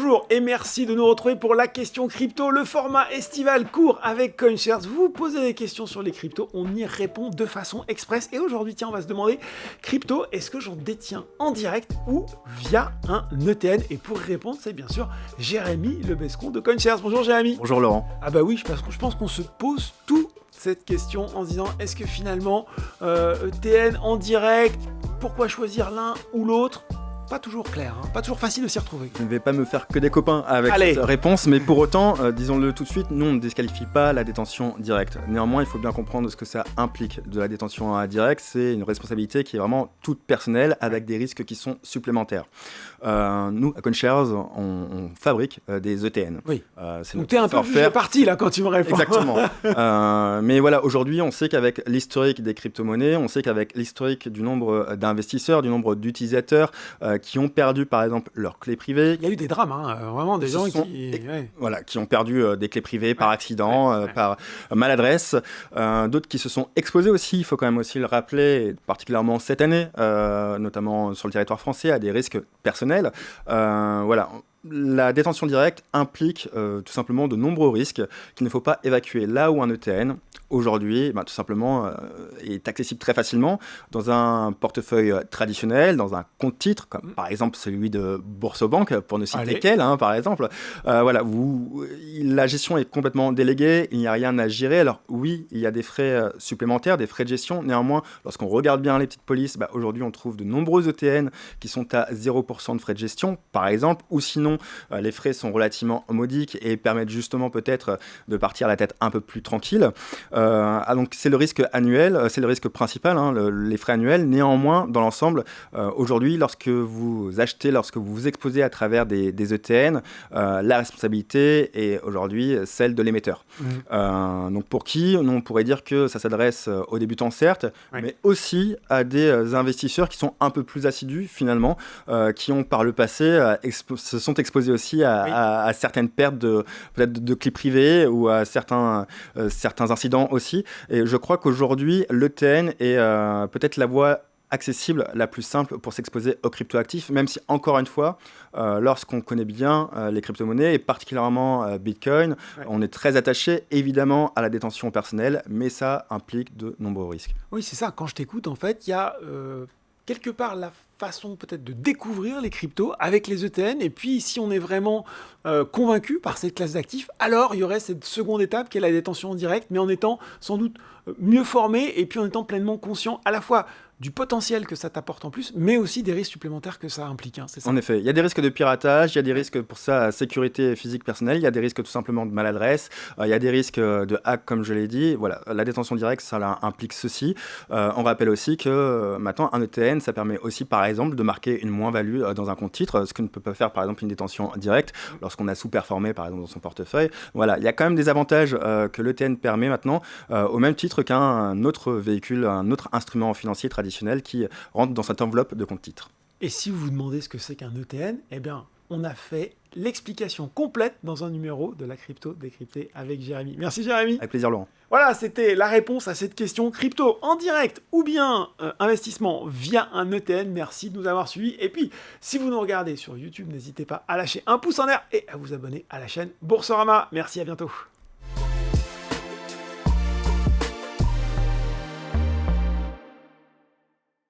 Bonjour et merci de nous retrouver pour la question crypto, le format estival court avec CoinShares. Vous posez des questions sur les cryptos, on y répond de façon express. Et aujourd'hui, tiens, on va se demander, crypto, est-ce que j'en détiens en direct ou via un ETN? Et pour y répondre, c'est bien sûr Jérémy Lebescon de CoinShares. Bonjour Jérémy. Bonjour Laurent. Ah bah oui, je pense qu'on se pose tout cette question en se disant, est-ce que finalement, ETN en direct, pourquoi choisir l'un ou l'autre? Pas toujours clair, hein, pas toujours facile de s'y retrouver. Je ne vais pas me faire que des copains avec cette réponse, mais pour autant, disons-le tout de suite, nous on ne disqualifie pas la détention directe. Néanmoins, il faut bien comprendre ce que ça implique de la détention directe. C'est une responsabilité qui est vraiment toute personnelle avec des risques qui sont supplémentaires. Nous, à CoinShares, on fabrique des ETN. Oui. C'est donc t'es un peu jugé parti là quand tu me réponds. Exactement. Mais voilà, aujourd'hui, on sait qu'avec l'historique des crypto-monnaies, on sait qu'avec l'historique du nombre d'investisseurs, du nombre d'utilisateurs qui ont perdu par exemple leurs clés privées. Il y a eu des drames, vraiment des gens qui ont perdu des clés privées par accident, par maladresse. D'autres qui se sont exposés aussi, il faut quand même aussi le rappeler, particulièrement cette année, notamment sur le territoire français, à des risques personnels. La détention directe implique tout simplement de nombreux risques qu'il ne faut pas évacuer. Là où un ETN, aujourd'hui, tout simplement, est accessible très facilement dans un portefeuille traditionnel, dans un compte titre, comme par exemple celui de Boursorama, pour ne citer qu'elle, par exemple. La gestion est complètement déléguée, il n'y a rien à gérer. Alors oui, il y a des frais supplémentaires, des frais de gestion. Néanmoins, lorsqu'on regarde bien les petites polices, aujourd'hui, on trouve de nombreux ETN qui sont à 0% de frais de gestion, par exemple, ou sinon, les frais sont relativement modiques et permettent justement peut-être de partir la tête un peu plus tranquille. Donc c'est le risque annuel, c'est le risque principal, les frais annuels. Néanmoins, dans l'ensemble, aujourd'hui, lorsque vous achetez, lorsque vous vous exposez à travers des ETN, la responsabilité est aujourd'hui celle de l'émetteur. Donc pour qui? On pourrait dire que ça s'adresse aux débutants certes, mais aussi à des investisseurs qui sont un peu plus assidus finalement, qui ont par le passé se sont exposés aussi à certaines pertes peut-être de clés privées ou à certains incidents aussi. Et je crois qu'aujourd'hui, l'ETN est peut-être la voie accessible, la plus simple pour s'exposer aux cryptoactifs, même si, encore une fois, lorsqu'on connaît bien les crypto-monnaies, et particulièrement Bitcoin, on est très attaché, évidemment, à la détention personnelle, mais ça implique de nombreux risques. Oui, c'est ça. Quand je t'écoute, en fait, il y a quelque part la façon peut-être de découvrir les cryptos avec les ETN, et puis si on est vraiment convaincu par cette classe d'actifs, alors il y aurait cette seconde étape qui est la détention en direct, mais en étant sans doute mieux formé et puis en étant pleinement conscient à la fois du potentiel que ça t'apporte en plus, mais aussi des risques supplémentaires que ça implique. C'est ça. En effet, il y a des risques de piratage, il y a des risques pour sa sécurité physique personnelle, il y a des risques tout simplement de maladresse, il y a des risques de hack, comme je l'ai dit. Voilà, la détention directe, ça implique ceci. On rappelle aussi que maintenant, un ETN, ça permet aussi, par exemple, de marquer une moins-value dans un compte titre, ce que ne peut pas faire, par exemple, une détention directe lorsqu'on a sous-performé, par exemple, dans son portefeuille. Voilà, il y a quand même des avantages que l'ETN permet maintenant, au même titre qu'un autre véhicule, un autre instrument financier traditionnel qui rentre dans cette enveloppe de compte titre. Et si vous vous demandez ce que c'est qu'un ETN, eh bien, on a fait l'explication complète dans un numéro de la crypto décryptée avec Jérémy. Merci Jérémy. Avec plaisir Laurent. Voilà, c'était la réponse à cette question crypto en direct ou bien investissement via un ETN. Merci de nous avoir suivis. Et puis, si vous nous regardez sur YouTube, n'hésitez pas à lâcher un pouce en l'air et à vous abonner à la chaîne Boursorama. Merci, à bientôt.